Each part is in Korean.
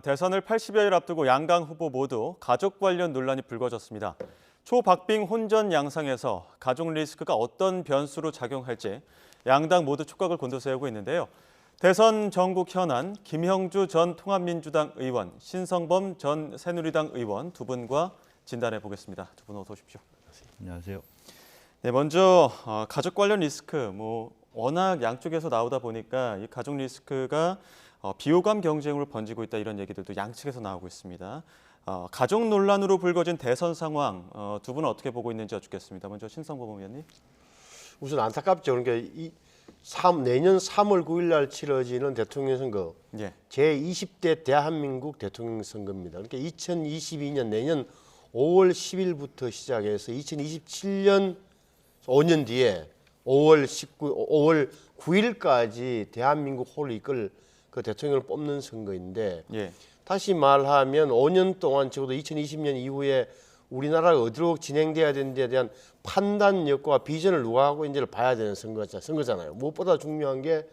대선을 80여일 앞두고 양강 후보 모두 가족 관련 논란이 불거졌습니다. 초박빙 혼전 양상에서 가족 리스크가 어떤 변수로 작용할지 양당 모두 촉각을 곤두세우고 있는데요. 대선 전국 현안 김형주 전 통합민주당 의원, 신성범 전 새누리당 의원 두 분과 진단해 보겠습니다. 두 분 어서 오십시오. 안녕하세요. 네, 먼저 가족 관련 리스크 워낙 양쪽에서 나오다 보니까 이 가족 리스크가 비호감 경쟁으로 번지고 있다 이런 얘기들도 양측에서 나오고 있습니다. 가족 논란으로 불거진 대선 상황 두 분은 어떻게 보고 있는지 여쭙겠습니다. 먼저 신성범 의원님. 우선 안타깝죠. 그러니까 내년 3월 9일 날 치러지는 대통령 선거 예. 제20대 대한민국 대통령 선거입니다. 그러니까 2022년 내년 5월 10일부터 시작해서 2027년 5년 뒤에 5월 9일까지 대한민국 호를 이끌 그 대통령을 뽑는 선거인데 예. 다시 말하면 5년 동안 적어도 2020년 이후에 우리나라가 어디로 진행돼야 되는지에 대한 판단력과 비전을 누가 하고 있는지를 봐야 되는 선거잖아요. 무엇보다 중요한 게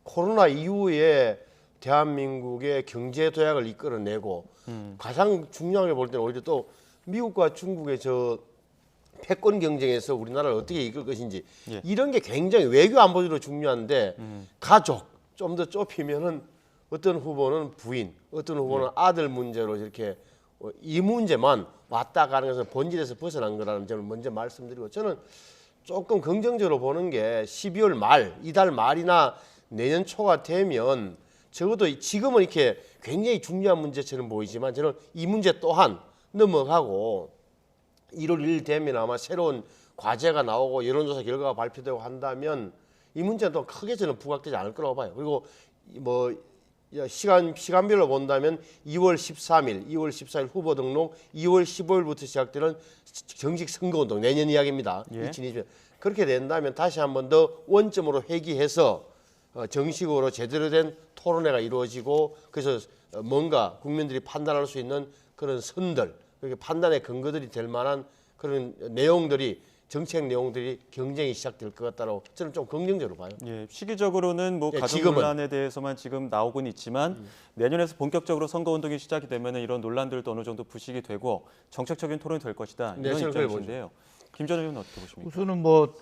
코로나 이후에 대한민국의 경제 도약을 이끌어내고 가장 중요하게 볼 때는 오히려 또 미국과 중국의 저 패권 경쟁에서 우리나라를 어떻게 이끌 것인지 예. 이런 게 굉장히 외교 안보적으로 중요한데 가족 좀 더 좁히면은 어떤 후보는 부인, 어떤 후보는 아들 문제로 이렇게 이 문제만 왔다 가는 것은 본질에서 벗어난 거라는 점을 먼저 말씀드리고 저는 조금 긍정적으로 보는 게 12월 말, 이달 말이나 내년 초가 되면 적어도 지금은 이렇게 굉장히 중요한 문제처럼 보이지만 저는 이 문제 또한 넘어가고 1월 1일 되면 아마 새로운 과제가 나오고 여론조사 결과가 발표되고 한다면 이 문제는 또 크게 저는 부각되지 않을 거라고 봐요. 그리고 뭐 시간별로 본다면 2월 13일, 2월 14일 후보 등록, 2월 15일부터 시작되는 정식 선거운동 내년 이야기입니다. 예. 2020년 그렇게 된다면 다시 한 번 더 원점으로 회귀해서 정식으로 제대로 된 토론회가 이루어지고 그래서 뭔가 국민들이 판단할 수 있는 그런 선들, 그렇게 판단의 근거들이 될 만한 그런 내용들이 정책 내용들이 경쟁이 시작될 것 같다고 저는 좀 긍정적으로 봐요. 예, 시기적으로는 예, 가족 지금은. 논란에 대해서만 지금 나오고는 있지만 내년에서 본격적으로 선거운동이 시작이 되면 이런 논란들도 어느 정도 부식이 되고 정책적인 토론이 될 것이다. 네, 이런 저는 그렇게 입장이신데요. 김 전 의원은 어떻게 보십니까? 우선은 뭐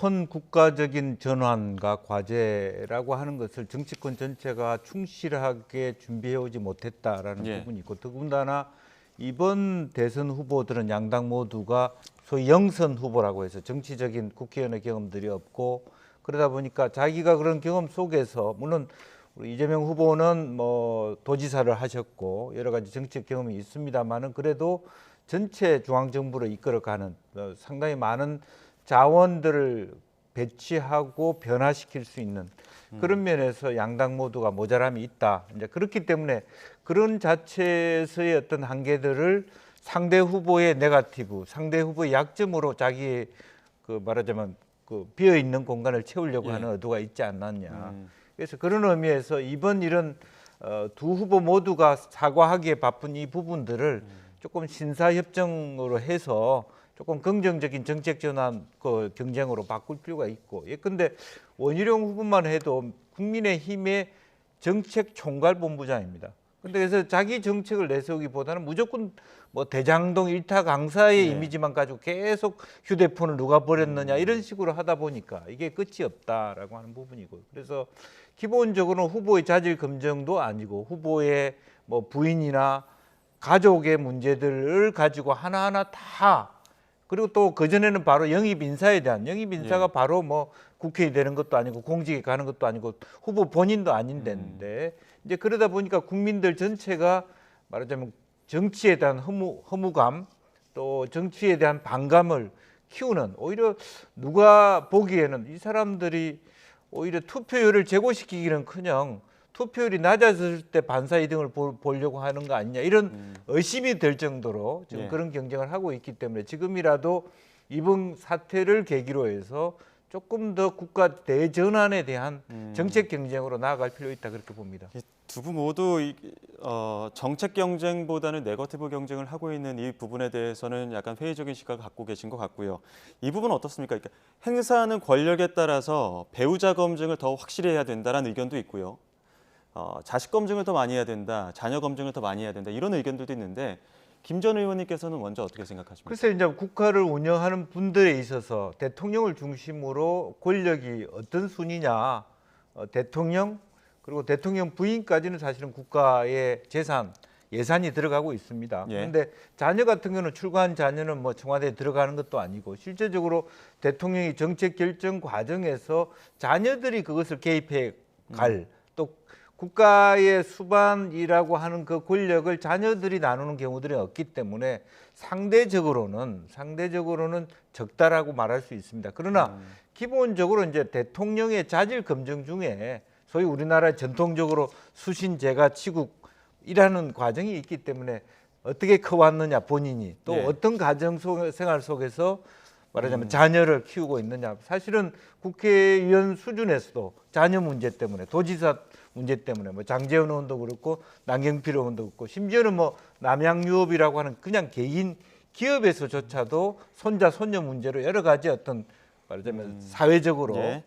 큰 국가적인 전환과 과제라고 하는 것을 정치권 전체가 충실하게 준비해오지 못했다라는 예. 부분이 있고 더군다나 이번 대선 후보들은 양당 모두가 소위 영선 후보라고 해서 정치적인 국회의원의 경험들이 없고 그러다 보니까 자기가 그런 경험 속에서 물론 우리 이재명 후보는 뭐 도지사를 하셨고 여러 가지 정책 경험이 있습니다만은 그래도 전체 중앙정부를 이끌어가는 상당히 많은 자원들을 배치하고 변화시킬 수 있는 그런 면에서 양당 모두가 모자람이 있다. 이제 그렇기 때문에 그런 자체에서의 어떤 한계들을 상대 후보의 네거티브, 상대 후보의 약점으로 자기의 그 말하자면 그 비어 있는 공간을 채우려고 예. 하는 의도가 있지 않았냐. 그래서 그런 의미에서 이번 이런 두 후보 모두가 사과하기에 바쁜 이 부분들을 조금 신사협정으로 해서 조금 긍정적인 정책 전환 그 경쟁으로 바꿀 필요가 있고 예컨대 원희룡 후보만 해도 국민의힘의 정책 총괄본부장입니다. 근데 그래서 자기 정책을 내세우기보다는 무조건 뭐 대장동 일타 강사의 네. 이미지만 가지고 계속 휴대폰을 누가 버렸느냐 이런 식으로 하다 보니까 이게 끝이 없다라고 하는 부분이고 그래서 기본적으로는 후보의 자질 검증도 아니고 후보의 뭐 부인이나 가족의 문제들을 가지고 하나하나 다 그리고 또 그전에는 바로 영입 인사에 대한 영입 인사가 예. 바로 뭐 국회에 되는 것도 아니고 공직에 가는 것도 아니고 후보 본인도 아닌 데인데 이제 그러다 보니까 국민들 전체가 말하자면 정치에 대한 허무감 또 정치에 대한 반감을 키우는 오히려 누가 보기에는 이 사람들이 오히려 투표율을 제고시키기는커녕 투표율이 낮아졌을 때 반사 이등을 보려고 하는 거 아니냐 이런 의심이 될 정도로 지금 예. 그런 경쟁을 하고 있기 때문에 지금이라도 이번 사태를 계기로 해서 조금 더 국가 대전환에 대한 정책 경쟁으로 나아갈 필요 있다 그렇게 봅니다. 두 분 모두 정책 경쟁보다는 네거티브 경쟁을 하고 있는 이 부분에 대해서는 약간 회의적인 시각을 갖고 계신 것 같고요. 이 부분은 어떻습니까? 그러니까 행사하는 권력에 따라서 배우자 검증을 더 확실히 해야 된다는 의견도 있고요. 자식 검증을 더 많이 해야 된다, 자녀 검증을 더 많이 해야 된다 이런 의견들도 있는데 김 전 의원님께서는 먼저 어떻게 생각하십니까? 글쎄 이제 국가를 운영하는 분들에 있어서 대통령을 중심으로 권력이 어떤 순위냐, 대통령 그리고 대통령 부인까지는 사실은 국가의 재산, 예산이 들어가고 있습니다. 예. 그런데 자녀 같은 경우는 출가한 자녀는 뭐 청와대에 들어가는 것도 아니고 실제적으로 대통령이 정책 결정 과정에서 자녀들이 그것을 개입해 갈 또 국가의 수반이라고 하는 그 권력을 자녀들이 나누는 경우들이 없기 때문에 상대적으로는 적다라고 말할 수 있습니다. 그러나 기본적으로 이제 대통령의 자질 검증 중에 소위 우리나라 전통적으로 수신제가 치국이라는 과정이 있기 때문에 어떻게 커왔느냐 본인이 또 예. 어떤 가정 생활 속에서 말하자면 자녀를 키우고 있느냐. 사실은 국회의원 수준에서도 자녀 문제 때문에 도지사 문제 때문에 뭐 장제원 의원도 그렇고 남경필 의원도 그렇고 심지어는 뭐 남양유업이라고 하는 그냥 개인 기업에서조차도 손자 손녀 문제로 여러 가지 어떤 말하자면 사회적으로 예.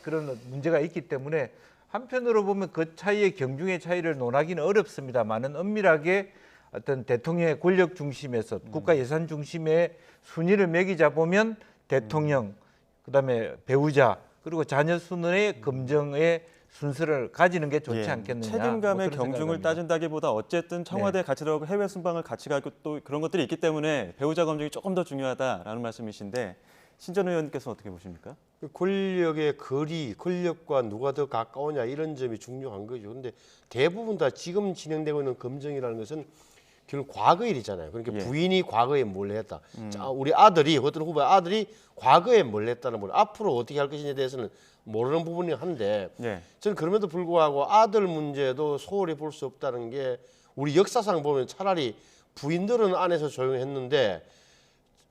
그런 문제가 있기 때문에 한편으로 보면 그 차이의 경중의 차이를 논하기는 어렵습니다만은 엄밀하게 어떤 대통령의 권력 중심에서 국가 예산 중심의 순위를 매기자 보면 대통령 그다음에 배우자 그리고 자녀 순의 검증의 순서를 가지는 게 좋지 예. 않겠느냐. 책임감의 뭐 그런 경중을 생각합니다. 따진다기보다 어쨌든 청와대에 같이 들어가고 해외 순방을 같이 가고 또 그런 것들이 있기 때문에 배우자 검증이 조금 더 중요하다라는 말씀이신데 신 전 의원께서는 어떻게 보십니까? 그 권력의 거리, 권력과 누가 더 가까우냐 이런 점이 중요한 거죠. 근데 대부분 다 지금 진행되고 있는 검증이라는 것은 결국 과거 일이잖아요. 그러니까 예. 부인이 과거에 뭘 했다. 자, 우리 아들이 어떤 후보의 아들이 과거에 뭘 했다는 걸 앞으로 어떻게 할 것인지에 대해서는 모르는 부분이 한데 예. 저는 그럼에도 불구하고 아들 문제도 소홀히 볼 수 없다는 게 우리 역사상 보면 차라리 부인들은 안에서 조용했는데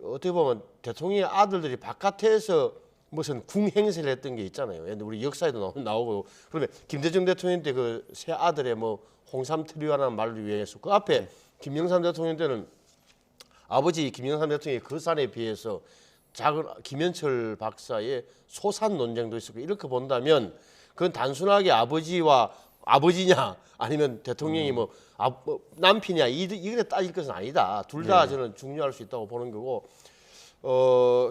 어떻게 보면 대통령의 아들들이 바깥에서 무슨 궁 행세를 했던 게 있잖아요. 우리 역사에도 나오고 그러면 김대중 대통령 때 그 새 아들의 뭐 홍삼 트리오라는 말을 위해서 그 앞에 김영삼 대통령 때는 아버지 김영삼 대통령의 그 산에 비해서 작은 김현철 박사의 소산 논쟁도 있었고 이렇게 본다면 그건 단순하게 아버지와 아버지냐 아니면 대통령이 뭐 남편이냐 이게 따질 것은 아니다. 둘 다 저는 중요할 수 있다고 보는 거고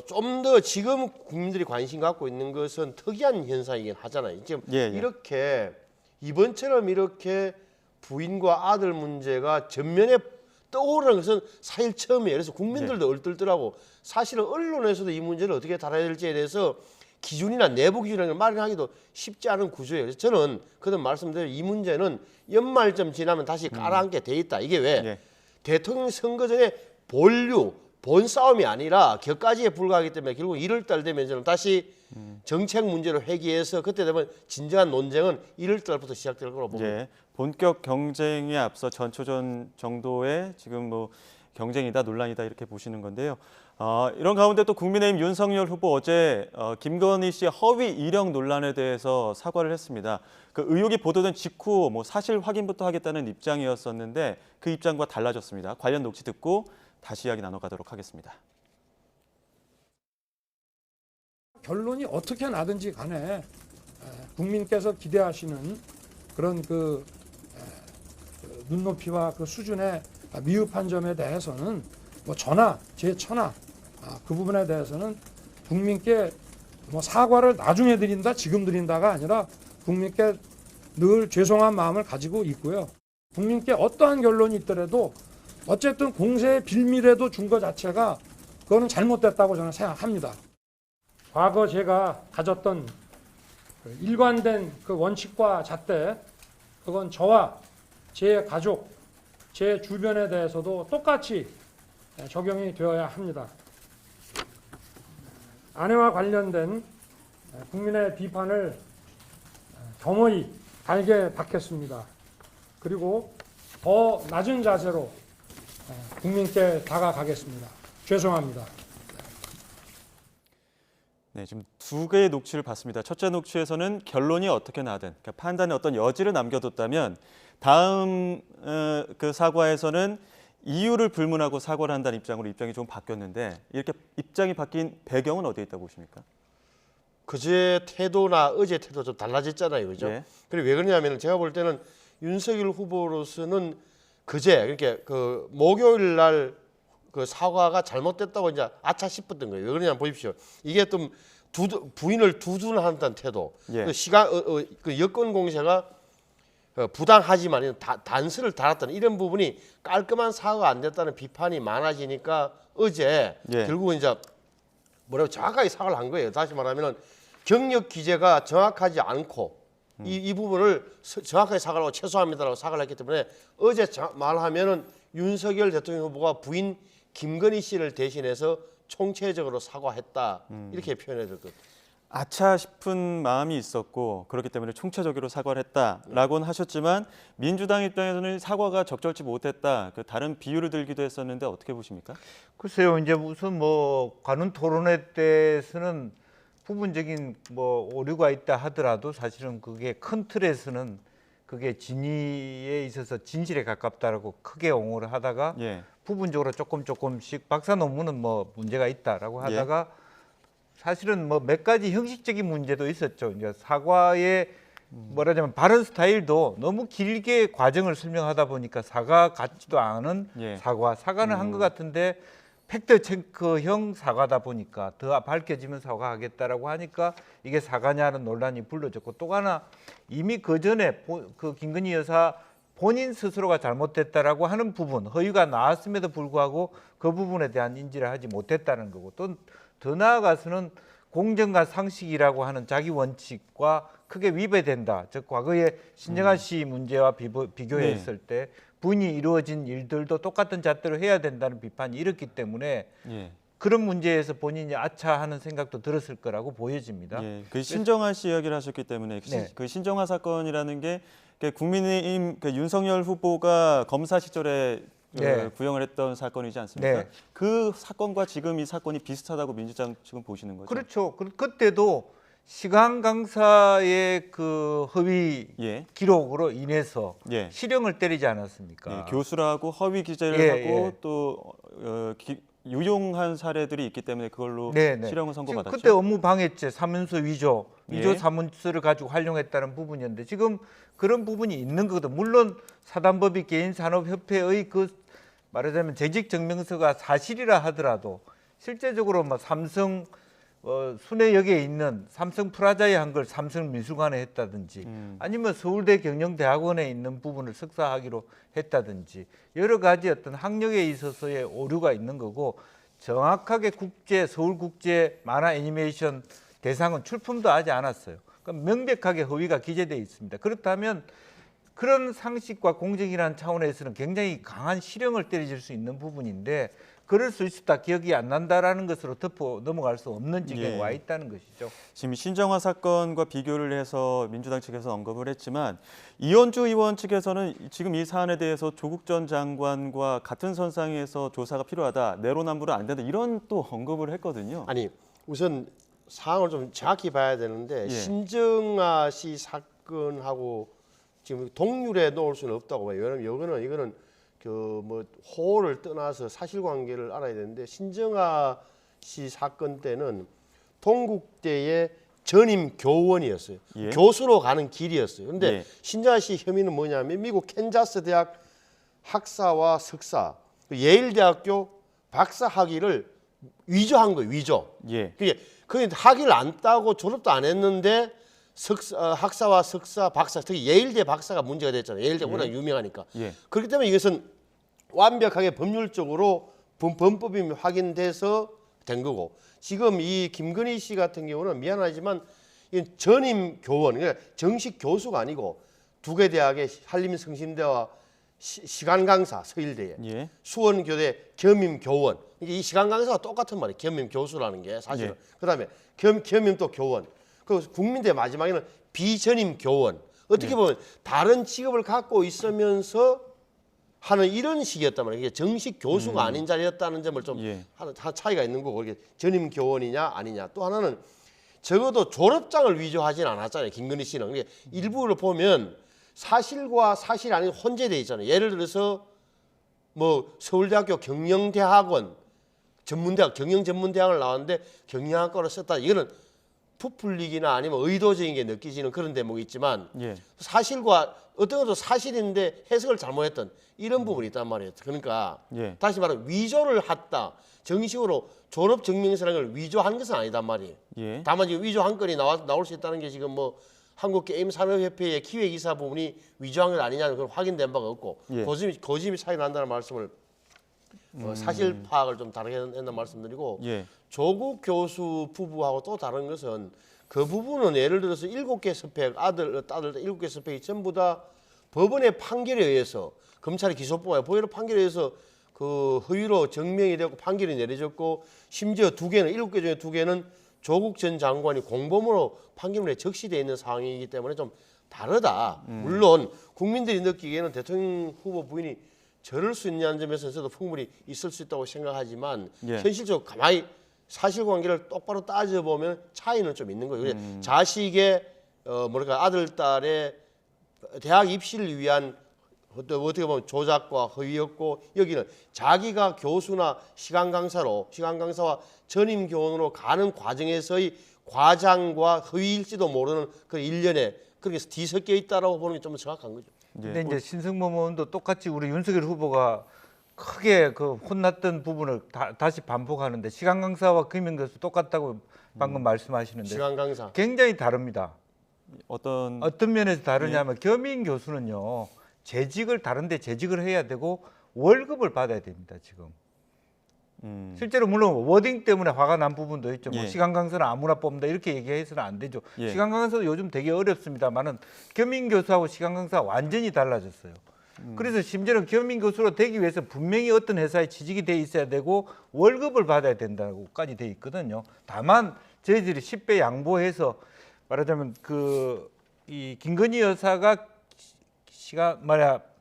좀 더 지금 국민들이 관심 갖고 있는 것은 특이한 현상이긴 하잖아요. 지금 이렇게 이번처럼 이렇게 부인과 아들 문제가 전면에 떠오르는 것은 사실 처음이에요. 그래서 국민들도 얼떨떨하고 사실은 언론에서도 이 문제를 어떻게 다뤄야 될지에 대해서 기준이나 내부 기준을 마련하기도 쉽지 않은 구조예요. 그래서 저는 그동안 말씀드린 이 문제는 연말쯤 지나면 다시 가라앉게 돼 있다. 이게 왜? 대통령 선거 전에 본 싸움이 아니라 격가지에 불과하기 때문에 결국 1월 달 되면 저는 다시 정책 문제로 회귀해서 그때 되면 진정한 논쟁은 1월 달부터 시작될 거라고 봅니다. 예. 본격 경쟁에 앞서 전초전 정도의 지금 뭐 경쟁이다 논란이다 이렇게 보시는 건데요. 이런 가운데 또 국민의힘 윤석열 후보 어제 김건희 씨의 허위 이력 논란에 대해서 사과를 했습니다. 그 의혹이 보도된 직후 뭐 사실 확인부터 하겠다는 입장이었었는데 그 입장과 달라졌습니다. 관련 녹취 듣고 다시 이야기 나눠가도록 하겠습니다. 결론이 어떻게 나든지 간에 국민께서 기대하시는 그런 그 눈높이와 그 수준의 미흡한 점에 대해서는 뭐 저나 제 처나 그 부분에 대해서는 국민께 뭐 사과를 나중에 드린다, 지금 드린다가 아니라 국민께 늘 죄송한 마음을 가지고 있고요. 국민께 어떠한 결론이 있더라도 어쨌든 공세의 빌미라도 준 것 자체가 그거는 잘못됐다고 저는 생각합니다. 과거 제가 가졌던 일관된 그 원칙과 잣대, 그건 저와 제 가족, 제 주변에 대해서도 똑같이 적용이 되어야 합니다. 아내와 관련된 국민의 비판을 겸허히 달게 받겠습니다. 그리고 더 낮은 자세로 국민께 다가가겠습니다. 죄송합니다. 네, 지금 두 개의 녹취를 봤습니다. 첫째 녹취에서는 결론이 어떻게 나든 그러니까 판단에 어떤 여지를 남겨뒀다면 다음 그 사과에서는 이유를 불문하고 사과를 한다는 입장으로 입장이 좀 바뀌었는데 이렇게 입장이 바뀐 배경은 어디에 있다고 보십니까? 그제 태도나 어제 태도 좀 달라졌잖아요, 그죠? 예. 그리고 왜 그러냐면 제가 볼 때는 윤석열 후보로서는 그제 그러니까 그 목요일 날 그 사과가 잘못됐다고 이제 아차 싶었던 거예요. 왜 그러냐면 보십시오. 이게 좀 부인을 두둔한다는 태도. 예. 그 그 여권 공세가 부당하지만 단서를 달았다는 이런 부분이 깔끔한 사과가 안 됐다는 비판이 많아지니까 어제 예. 결국은 이제 뭐라고 정확하게 사과를 한 거예요. 다시 말하면 경력 기재가 정확하지 않고 이 부분을 정확하게 사과를 하고 최소합니다라고 사과를 했기 때문에 어제 말하면은 윤석열 대통령 후보가 부인 김건희 씨를 대신해서 총체적으로 사과했다 이렇게 표현해야 될 것 같아요. 아차 싶은 마음이 있었고 그렇기 때문에 총체적으로 사과를 했다라고는 하셨지만 민주당 입장에서는 사과가 적절치 못했다. 그 다른 비유를 들기도 했었는데 어떻게 보십니까? 글쎄요, 이제 무슨 뭐 관훈 토론회 때에서는 부분적인 뭐 오류가 있다 하더라도 사실은 그게 큰 틀에서는 그게 진위에 있어서 진실에 가깝다라고 크게 옹호를 하다가 예. 부분적으로 조금씩 박사 논문은 뭐 문제가 있다라고 하다가 사실은 뭐 몇 가지 형식적인 문제도 있었죠. 이제 사과의 뭐라자면 발언 스타일도 너무 길게 과정을 설명하다 보니까 사과 같지도 않은 예. 사과는 한 것 같은데 팩트 체크형 사과다 보니까 더 밝혀지면 사과하겠다라고 하니까 이게 사과냐는 논란이 불러졌고 또 하나 이미 그 전에 그 김건희 여사 본인 스스로가 잘못됐다라고 하는 부분 허위가 나왔음에도 불구하고 그 부분에 대한 인지를 하지 못했다는 거고 또 더 나아가서는 공정과 상식이라고 하는 자기 원칙과 크게 위배된다. 즉 과거에 신정아 씨 문제와 비교했을 때 부인이 이루어진 일들도 똑같은 잣대로 해야 된다는 비판이 일었기 때문에 예. 그런 문제에서 본인이 아차하는 생각도 들었을 거라고 보여집니다. 예. 그 신정아 씨 이야기를 하셨기 때문에 네. 그 신정아 사건이라는 게 국민의힘 그 윤석열 후보가 검사 시절에 네. 구형을 했던 사건이지 않습니까? 네. 그 사건과 지금 이 사건이 비슷하다고 민주당 지금 보시는 거죠? 그렇죠. 그때도 시간 강사의 그 허위 예. 기록으로 인해서 예. 실형을 때리지 않았습니까? 예, 교수라고 허위 기재를 예, 하고 예. 또 유용한 사례들이 있기 때문에 그걸로 네네. 실형을 지금 선고받았죠. 그때 업무 방해죄, 사문서 위조 예. 사문서를 가지고 활용했다는 부분이었는데 지금 그런 부분이 있는 거거든. 물론 사단법인 개인산업협회의 그 말하자면 재직 증명서가 사실이라 하더라도 실제적으로 뭐 삼성 순회역에 있는 삼성 프라자에 한 걸 삼성 미술관에 했다든지 아니면 서울대 경영대학원에 있는 부분을 석사하기로 했다든지 여러 가지 어떤 학력에 있어서의 오류가 있는 거고 정확하게 서울국제 만화 애니메이션 대상은 출품도 하지 않았어요. 그러니까 명백하게 허위가 기재되어 있습니다. 그렇다면 그런 상식과 공정이라는 차원에서는 굉장히 강한 실형을 때려줄 수 있는 부분인데 그럴 수 있었다, 기억이 안 난다라는 것으로 덮어 넘어갈 수 없는 지경에 예. 와 있다는 것이죠. 지금 신정아 사건과 비교를 해서 민주당 측에서 언급을 했지만 이현주 의원 측에서는 지금 이 사안에 대해서 조국 전 장관과 같은 선상에서 조사가 필요하다, 내로남불은 안 된다 이런 또 언급을 했거든요. 아니 우선 상황을 좀 정확히 봐야 되는데 예. 신정아 씨 사건하고 지금 동률에 놓을 수는 없다고 봐요. 왜냐면 이거는 그 뭐 호를 떠나서 사실관계를 알아야 되는데 신정아 씨 사건 때는 동국대의 전임 교원이었어요. 예. 교수로 가는 길이었어요. 근데 예. 신정아 씨 혐의는 뭐냐면 미국 캔자스 대학 학사와 석사, 예일대학교 박사 학위를 위조한 거예요. 위조. 예. 그게 학위를 안 따고 졸업도 안 했는데 학사와 석사, 박사, 특히 예일대 박사가 문제가 됐잖아요. 예일대 워낙 유명하니까. 예. 그렇기 때문에 이것은 완벽하게 법률적으로 범법이 확인돼서 된 거고 지금 이 김건희 씨 같은 경우는 미안하지만 이건 전임 교원, 그러니까 정식 교수가 아니고 두 개 대학의 한림성심대와 시간 강사 서일대에 예. 수원교대 겸임 교원. 이 시간 강사가 똑같은 말이에요. 겸임 교수라는 게 사실은. 예. 그다음에 겸임 또 교원. 그 국민대 마지막에는 비전임 교원. 어떻게 보면 다른 직업을 갖고 있으면서 하는 이런 식이었단 말이에요. 이게 정식 교수가 아닌 자리였다는 점을 좀 예. 하나 차이가 있는 거고 이게 전임 교원이냐 아니냐. 또 하나는 적어도 졸업장을 위조하진 않았잖아요. 김건희 씨는. 이게 일부를 보면 사실과 사실이 아닌 혼재돼 있잖아요. 예를 들어서 뭐 서울대학교 경영대학원 전문대학 경영전문대학을 나왔는데 경영학과를 썼다. 이거는 부풀리기나 아니면 의도적인 게 느껴지는 그런 대목이 있지만 예. 사실과 어떤 것도 사실인데 해석을 잘못했던 이런 부분이 있단 말이에요. 그러니까 예. 다시 말하면 위조를 했다. 정식으로 졸업 증명서라는 걸 위조한 것은 아니단 말이에요. 예. 다만 지금 위조한 건이 나올 수 있다는 게 지금 뭐 한국게임산업협회의 기획이사 부분이 위조한 건 아니냐는 걸 확인된 바가 없고 예. 거짓이 차이 난다는 말씀을 사실 파악을 좀 다르게 한다는 말씀드리고 예. 조국 교수 부부하고 또 다른 것은 그 부분은 예를 들어서 7개 스펙 아들 딸 7개 스펙이 전부 다 법원의 판결에 의해서 검찰의 기소법에 법원의 판결에 의해서 그 허위로 증명이 되고 판결이 내려졌고 심지어 2개는 7개 중에 2개는 조국 전 장관이 공범으로 판결문에 적시되어 있는 상황이기 때문에 좀 다르다. 물론 국민들이 느끼기에는 대통령 후보 부인이 저럴 수 있냐는 점에서 저도 풍분히 있을 수 있다고 생각하지만 예. 현실적으로 가만히 사실관계를 똑바로 따져보면 차이는 좀 있는 거예요. 자식의 뭐랄까 아들 딸의 대학 입시를 위한 어떻게 보면 조작과 허위였고 여기는 자기가 교수나 시간 강사와 전임 교원으로 가는 과정에서의 과장과 허위일지도 모르는 그 일련에 그렇게 뒤섞여 있다라고 보는 게 좀 정확한 거죠. 근데 이제 신승범 의원도 똑같이 우리 윤석열 후보가 크게 그 혼났던 부분을 다시 반복하는데 시간 강사와 금융 교수 똑같다고 방금 말씀하시는데 시간 강사. 굉장히 다릅니다. 어떤 면에서 다르냐면 겸임 교수는요 재직을 다른데 재직을 해야 되고 월급을 받아야 됩니다 지금. 실제로 물론 워딩 때문에 화가 난 부분도 있죠. 뭐 예. 시간 강사는 아무나 뽑는다 이렇게 얘기해서는 안 되죠. 예. 시간 강사도 요즘 되게 어렵습니다만은 겸임 교수하고 시간 강사가 완전히 달라졌어요. 그래서 심지어는 겸임 교수로 되기 위해서 분명히 어떤 회사에 취직이 돼 있어야 되고 월급을 받아야 된다고까지 돼 있거든요. 다만 저희들이 10배 양보해서 말하자면 이 김건희 여사가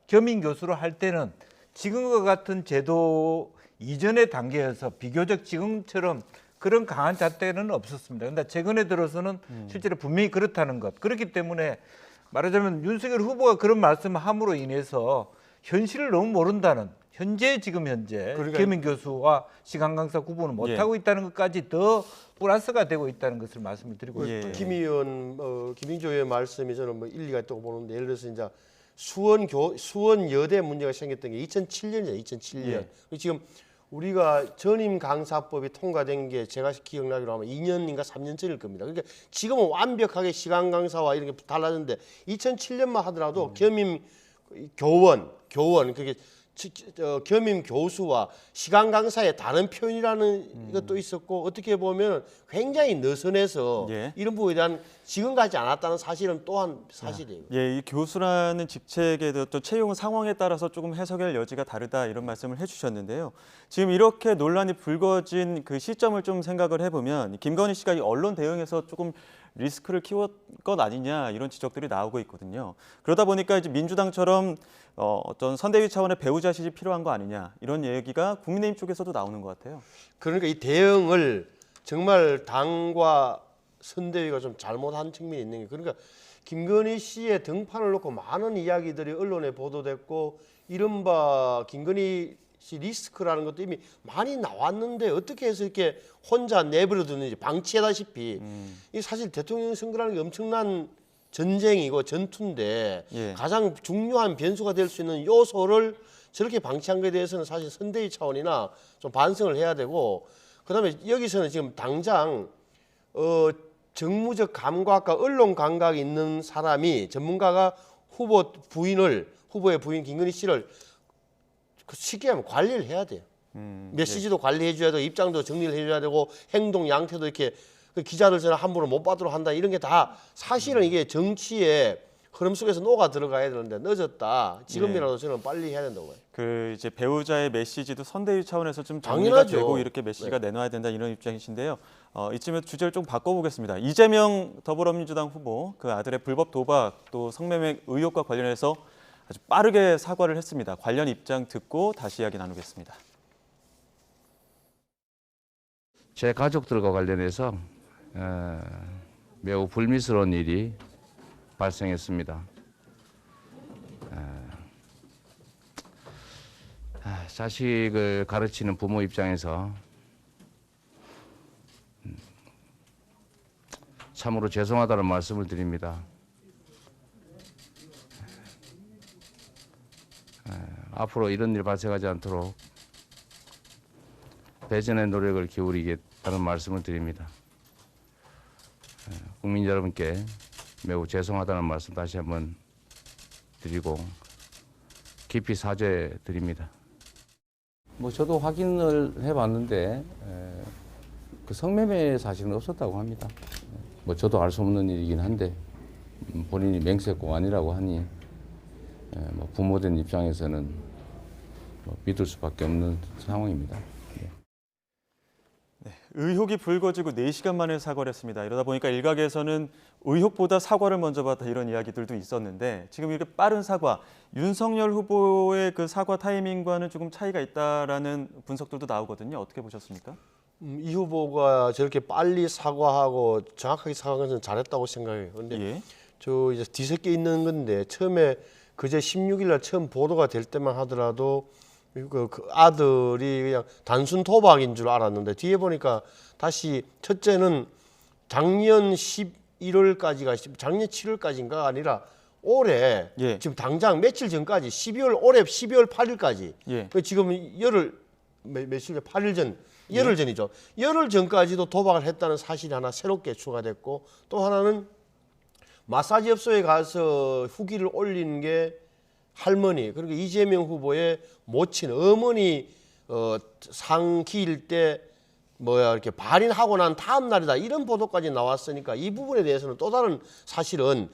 겸임 교수로 할 때는 지금과 같은 제도 이전의 단계여서 비교적 지금처럼 그런 강한 잣대는 없었습니다. 그런데 최근에 들어서는 실제로 분명히 그렇다는 것. 그렇기 때문에 말하자면 윤석열 후보가 그런 말씀을 함으로 인해서 현실을 너무 모른다는 현재 그러니까 겸임 교수와 시간 강사 구분을 못 하고 있다는 것까지 더 플러스가 되고 있다는 것을 말씀을 드리고 예. 싶어요. 김 의원, 김인조 의원 말씀이 저는 뭐 일리가 있다고 보는데 예를 들어서 이제 수원 여대 문제가 생겼던 게 2007년이죠. 2007년. 지금 우리가 전임 강사법이 통과된 게 제가 기억나기로 하면 2년인가 3년 전일 겁니다. 그러니까 지금은 완벽하게 시간 강사와 이런 게 달라졌는데 2007년만 하더라도 겸임 교원 그게 겸임 교수와 시간 강사의 다른 표현이라는 것도 있었고 어떻게 보면 굉장히 느슨해서 예. 이런 부분에 대한 지금 가지 않았다는 사실은 또한 사실이에요. 예, 이 교수라는 직책에 또 채용 상황에 따라서 조금 해석할 여지가 다르다 이런 말씀을 해주셨는데요. 지금 이렇게 논란이 불거진 그 시점을 좀 생각을 해보면 김건희 씨가 이 언론 대응에서 조금 리스크를 키웠 것 아니냐 이런 지적들이 나오고 있거든요. 그러다 보니까 이제 민주당처럼 어떤 선대위 차원의 배우자식이 필요한 거 아니냐 이런 얘기가 국민의힘 쪽에서도 나오는 것 같아요. 그러니까 이 대응을 정말 당과 선대위가 좀 잘못한 측면이 있는 게 그러니까 김건희 씨의 등판을 놓고 많은 이야기들이 언론에 보도됐고 이른바 김건희 씨 리스크라는 것도 이미 많이 나왔는데 어떻게 해서 이렇게 혼자 내버려두는지 방치하다시피 이 사실 대통령 선거라는 게 엄청난 전쟁이고 전투인데 예. 가장 중요한 변수가 될 수 있는 요소를 저렇게 방치한 것에 대해서는 사실 선대위 차원이나 좀 반성을 해야 되고 그다음에 여기서는 지금 당장 정무적 감각과 언론 감각이 있는 사람이 전문가가 후보의 부인 김건희 씨를 쉽게 하면 관리를 해야 돼요. 메시지도 관리해줘야 되고 입장도 정리를 해줘야 되고 행동 양태도 이렇게 그 기자들 전화 함부로 못 받도록 한다 이런 게 다 사실은 이게 정치의 흐름 속에서 녹아 들어가야 되는데 늦었다. 지금이라도 저는 빨리 해야 된다고 봐요. 그 이제 배우자의 메시지도 선대위 차원에서 좀 정리가 당연하죠. 되고 이렇게 메시지가 내놔야 된다 이런 입장이신데요. 이쯤에 주제를 좀 바꿔보겠습니다. 이재명 더불어민주당 후보 그 아들의 불법 도박 또 성매매 의혹과 관련해서 아주 빠르게 사과를 했습니다. 관련 입장 듣고 다시 이야기 나누겠습니다. 제 가족들과 관련해서 매우 불미스러운 일이 발생했습니다. 자식을 가르치는 부모 입장에서 참으로 죄송하다는 말씀을 드립니다. 앞으로 이런 일 발생하지 않도록 배전의 노력을 기울이겠다는 말씀을 드립니다. 국민 여러분께 매우 죄송하다는 말씀 다시 한번 드리고 깊이 사죄드립니다. 저도 확인을 해봤는데 그 성매매 사실은 없었다고 합니다. 저도 알 수 없는 일이긴 한데 본인이 맹세코 아니라고 하니 부모된 입장에서는 믿을 수밖에 없는 상황입니다. 의혹이 불거지고 4시간 만에 사과를 했습니다. 이러다 보니까 일각에서는 의혹보다 사과를 먼저 받았다 이런 이야기들도 있었는데 지금 이렇게 빠른 사과, 윤석열 후보의 그 사과 타이밍과는 조금 차이가 있다라는 분석들도 나오거든요. 어떻게 보셨습니까? 이 후보가 저렇게 빨리 사과하고 정확하게 사과한 것은 잘했다고 생각해요. 근데 예. 저 이제 뒤섞여 있는 건데 처음에 그제 16일 날 처음 보도가 될 때만 하더라도 그 아들이 그냥 단순 도박인 줄 알았는데 뒤에 보니까 다시 첫째는 작년 11월까지가 작년 7월까지인가 아니라 올해 예. 지금 당장 며칠 전까지 올해 12월 8일까지 예. 지금 며칠 전 8일 전 열흘 전이죠. 열흘 전까지도 도박을 했다는 사실이 하나 새롭게 추가됐고 또 하나는 마사지 업소에 가서 후기를 올리는 게 할머니 그러니까 이재명 후보의 모친 어머니 상기일 때 이렇게 발인하고 난 다음 날이다 이런 보도까지 나왔으니까 이 부분에 대해서는 또 다른 사실은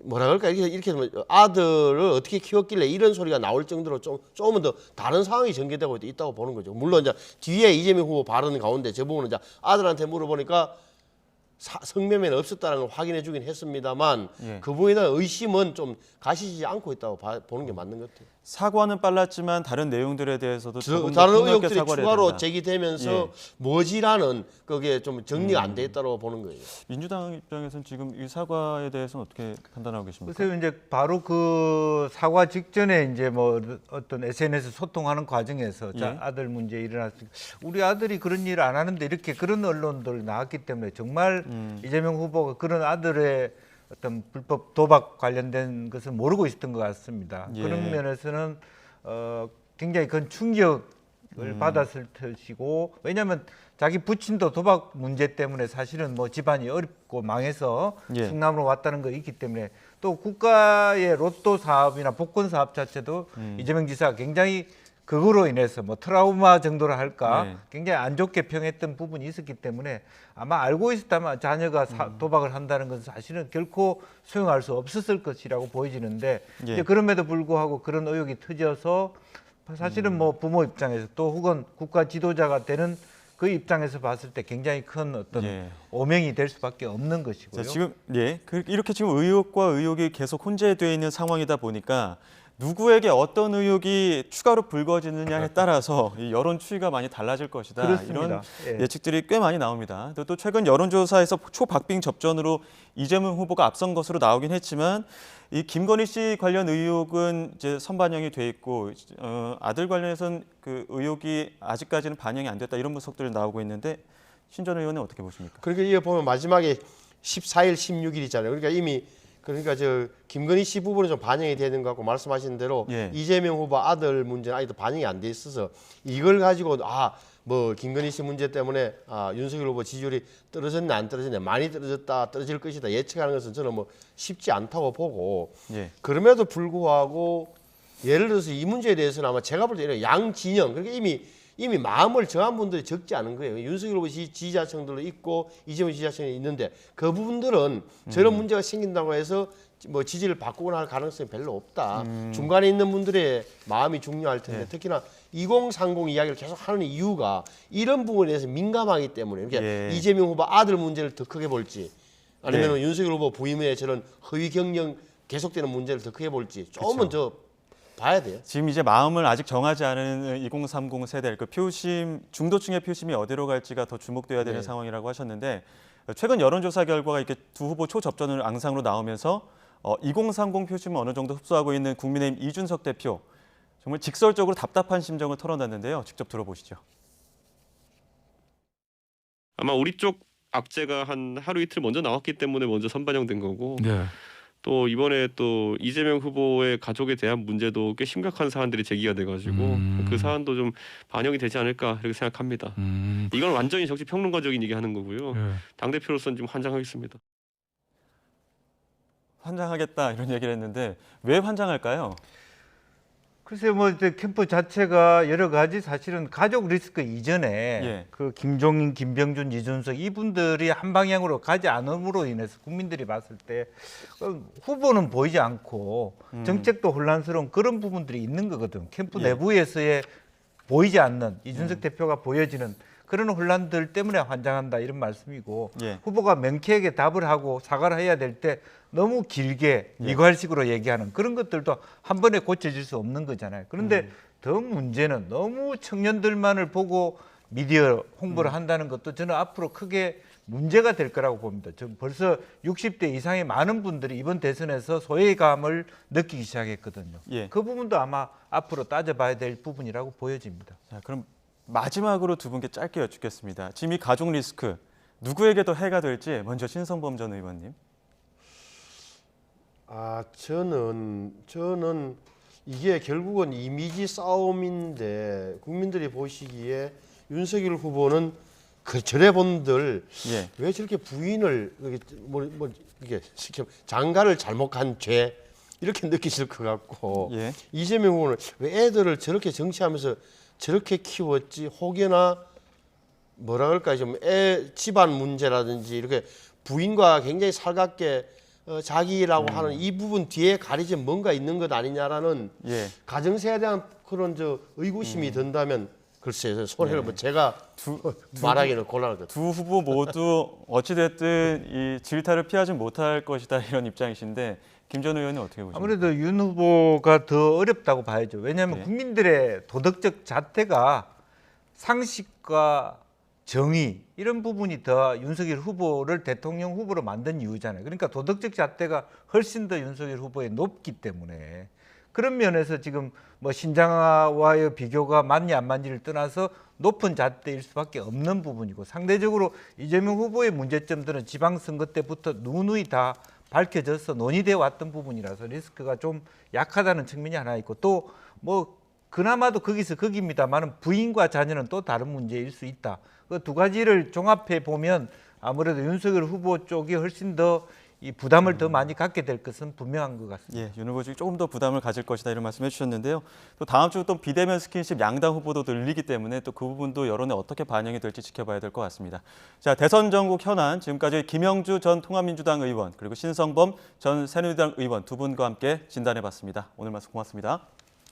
뭐라 그럴까 이렇게 아들을 어떻게 키웠길래 이런 소리가 나올 정도로 조금은 더 다른 상황이 전개되고 있다고 보는 거죠. 물론 이제 뒤에 이재명 후보 발언 가운데 저 부분은 이제 아들한테 물어보니까 성매매는 없었다는 걸 확인해 주긴 했습니다만 예. 그 부분에 대한 의심은 좀 가시지 않고 있다고 보는 게 맞는 것 같아요. 사과는 빨랐지만 다른 내용들에 대해서도 조금 더 다른 폭넓게 의혹들이 사과를 해야 추가로 된다. 제기되면서 예. 뭐지라는 그게 좀 정리가 안 돼 있다고 보는 거예요. 민주당 입장에서는 지금 이 사과에 대해서는 어떻게 판단하고 계십니까? 글쎄요, 이제 바로 그 사과 직전에 이제 어떤 SNS 소통하는 과정에서 예. 아들 문제 일어났으니까 우리 아들이 그런 일 안 하는데 이렇게 그런 언론들 나왔기 때문에 정말 이재명 후보가 그런 아들의 어떤 불법 도박 관련된 것을 모르고 있었던 것 같습니다. 예. 그런 면에서는 굉장히 큰 충격을 받았을 것이고 왜냐하면 자기 부친도 도박 문제 때문에 사실은 집안이 어렵고 망해서 예. 충남으로 왔다는 거 있기 때문에 또 국가의 로또 사업이나 복권 사업 자체도 이재명 지사가 굉장히 그거로 인해서 트라우마 정도라 할까 네. 굉장히 안 좋게 평했던 부분이 있었기 때문에 아마 알고 있었다면 자녀가 도박을 한다는 것은 사실은 결코 수용할 수 없었을 것이라고 보여지는데 예. 이제 그럼에도 불구하고 그런 의혹이 터져서 사실은 부모 입장에서 또 혹은 국가 지도자가 되는 그 입장에서 봤을 때 굉장히 큰 어떤 예. 오명이 될 수밖에 없는 것이고요. 자, 지금 이렇게 지금 의혹과 의혹이 계속 혼재되어 있는 상황이다 보니까 누구에게 어떤 의혹이 추가로 불거지느냐에 따라서 이 여론 추이가 많이 달라질 것이다. 그렇습니다. 이런 예. 예측들이 꽤 많이 나옵니다. 또 최근 여론조사에서 초박빙 접전으로 이재명 후보가 앞선 것으로 나오긴 했지만 이 김건희 씨 관련 의혹은 이제 선반영이 돼 있고 아들 관련해서는 그 의혹이 아직까지는 반영이 안 됐다 이런 분석들이 나오고 있는데 신 전 의원은 어떻게 보십니까? 그러니까 이게 보면 마지막에 14일, 16일이잖아요. 그러니까 저 김건희 씨 부분은 좀 반영이 되는 것 같고 말씀하신 대로 예. 이재명 후보 아들 문제는 아직도 반영이 안 돼 있어서 이걸 가지고 김건희 씨 문제 때문에 윤석열 후보 지지율이 떨어졌냐 안 떨어졌냐 많이 떨어질 것이다 예측하는 것은 저는 쉽지 않다고 보고 예. 그럼에도 불구하고 예를 들어서 이 문제에 대해서는 아마 제가 볼 때 양진영 그러니까 이미 마음을 정한 분들이 적지 않은 거예요. 윤석열 후보 지지자층들도 있고 이재명 지지자층이 있는데 그 부분들은 저런 문제가 생긴다고 해서 지지를 바꾸거나 할 가능성이 별로 없다. 중간에 있는 분들의 마음이 중요할 텐데 특히나 2030 이야기를 계속 하는 이유가 이런 부분에 대해서 민감하기 때문에 그러니까 이재명 후보 아들 문제를 더 크게 볼지 아니면 윤석열 후보 부임에 저런 허위 경영 계속되는 문제를 더 크게 볼지 조금은 봐야 돼요. 지금 이제 마음을 아직 정하지 않은 2030 세대 그 표심 중도층의 표심이 어디로 갈지가 더 주목돼야 되는 상황이라고 하셨는데 최근 여론조사 결과가 이렇게 두 후보 초접전을 앙상으로 나오면서 2030 표심을 어느 정도 흡수하고 있는 국민의힘 이준석 대표 정말 직설적으로 답답한 심정을 털어놨는데요. 직접 들어보시죠. 아마 우리 쪽 악재가 한 하루 이틀 먼저 나왔기 때문에 먼저 선반영된 거고 네. 또 이번에 또 이재명 후보의 가족에 대한 문제도 꽤 심각한 사안들이 제기가 돼가지고 그 사안도 좀 반영이 되지 않을까 이렇게 생각합니다. 이건 완전히 정치 평론가적인 얘기하는 거고요. 네. 당 대표로서는 좀 환장하겠습니다. 환장하겠다 이런 얘기를 했는데 왜 환장할까요? 글쎄요, 뭐 이제 캠프 자체가 여러 가지 사실은 가족 리스크 이전에 예. 그 김종인, 김병준, 이준석 이분들이 한 방향으로 가지 않음으로 인해서 국민들이 봤을 때 후보는 보이지 않고 정책도 혼란스러운 그런 부분들이 있는 거거든. 캠프 예. 내부에서의 보이지 않는 이준석 대표가 보여지는 그런 혼란들 때문에 환장한다 이런 말씀이고 예. 후보가 명쾌하게 답을 하고 사과를 해야 될 때 너무 길게 미괄식으로 얘기하는 그런 것들도 한 번에 고쳐질 수 없는 거잖아요. 그런데 더 문제는 너무 청년들만을 보고 미디어 홍보를 한다는 것도 저는 앞으로 크게 문제가 될 거라고 봅니다. 지금 벌써 60대 이상의 많은 분들이 이번 대선에서 소외감을 느끼기 시작했거든요. 예. 그 부분도 아마 앞으로 따져봐야 될 부분이라고 보여집니다. 자, 그럼 마지막으로 두 분께 짧게 여쭙겠습니다. 지금 이 가족 리스크 누구에게 더 해가 될지 먼저 신성범 전 의원님. 저는 이게 결국은 이미지 싸움인데 국민들이 보시기에 윤석열 후보는 그 저래본들 예. 왜 저렇게 부인을 이게 시켜 장가를 잘못 간 죄 이렇게 느끼실 것 같고 예. 이재명 후보는 왜 애들을 저렇게 정치하면서 저렇게 키웠지 혹여나 뭐라 그럴까요 좀 집안 문제라든지 이렇게 부인과 굉장히 살갑게 자기라고 하는 이 부분 뒤에 가리진 뭔가 있는 것 아니냐라는 예. 가정세에 대한 그런 의구심이 든다면 글쎄요 손해를 뭐 제가 말하기는 곤란할 것 같아요. 두 후보 모두 어찌됐든 이 질타를 피하지 못할 것이다 이런 입장이신데 김 전 의원은 어떻게 보십니까? 아무래도 윤 후보가 더 어렵다고 봐야죠. 왜냐하면 네. 국민들의 도덕적 잣대가 상식과 정의 이런 부분이 더 윤석열 후보를 대통령 후보로 만든 이유잖아요. 그러니까 도덕적 잣대가 훨씬 더 윤석열 후보에 높기 때문에 그런 면에서 지금 뭐 신장화와의 비교가 맞니 안 맞니를 떠나서 높은 잣대일 수밖에 없는 부분이고 상대적으로 이재명 후보의 문제점들은 지방선거 때부터 누누이 다 밝혀져서 논의되어 왔던 부분이라서 리스크가 좀 약하다는 측면이 하나 있고 또 뭐 그나마도 거기서 거기입니다만은 부인과 자녀는 또 다른 문제일 수 있다. 그 두 가지를 종합해 보면 아무래도 윤석열 후보 쪽이 훨씬 더 이 부담을 더 많이 갖게 될 것은 분명한 것 같습니다. 예, 윤 후보 측이 조금 더 부담을 가질 것이다 이런 말씀해 주셨는데요. 또 다음 주 또 비대면 스킨십 양당 후보도 늘리기 때문에 또 그 부분도 여론에 어떻게 반영이 될지 지켜봐야 될 것 같습니다. 자, 대선 전국 현안 지금까지 김영주 전 통합민주당 의원 그리고 신성범 전 새누리당 의원 두 분과 함께 진단해봤습니다. 오늘 말씀 고맙습니다.